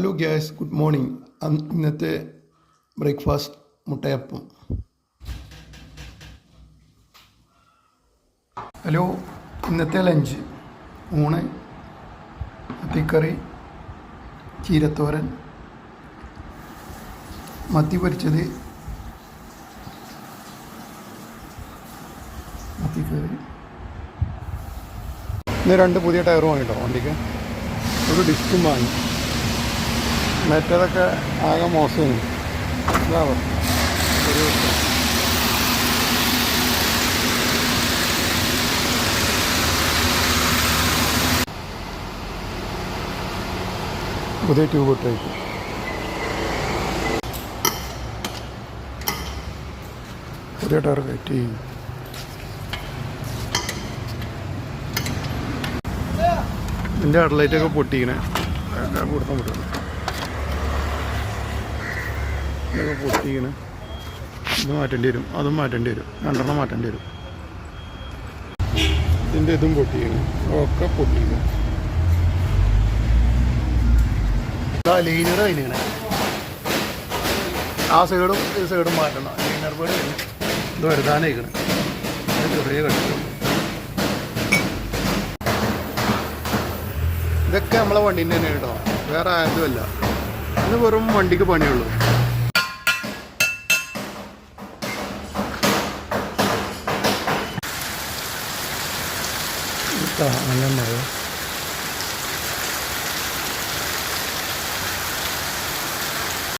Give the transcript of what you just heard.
Hello gas, good morning. ഇന്നത്തെ breakfast മുട്ടയപ്പം. Hello, ഇന്നത്തെ lunch ഊണ്, മത്തിക്കറി, ചീരത്തോരൻ, മത്തി പൊരിച്ചത്, മത്തിക്കറി. ഇന്ന് 2 പുതിയ ടയർ വാങ്ങിട്ടോ വണ്ടിക്ക്. ഒരു ഡിസ്കും വാങ്ങി. മറ്റേതൊക്കെ ആകെ മോശമാണ്. ഒരു പുതിയ ട്യൂബ് ഇട്ടേക്കും. പുതിയ ടയർ കയറ്റി. എൻ്റെ ഹെഡ്ലൈറ്റൊക്കെ പൊട്ടിക്കണേ കൊടുത്താൽ പറ്റുള്ളൂ. ഇതൊക്കെ പൊട്ടിക്കണേ. ഇത് മാറ്റേണ്ടി വരും, അതും മാറ്റേണ്ടി വരും. 2 മാറ്റേണ്ടി വരും. ഇതിൻ്റെ ഇതും പൊട്ടിക്കണേ, ഒക്കെ പൊട്ടിക്കണം. ലൈനർ കഴിഞ്ഞിങ്ങനെ ആ സൈഡും ഈ സൈഡും മാറ്റണം. ലൈനർ പേട് കഴിഞ്ഞ് ഇത് വരുതാനായിക്കണേ. ചെറിയ കട്ടി. ഇതൊക്കെ നമ്മളെ വണ്ടീൻ്റെ തന്നെ കേട്ടോ, വേറെ ആയതുമല്ല. ഇത് വെറും വണ്ടിക്ക് പണിയുള്ളൂ. അങ്ങനെ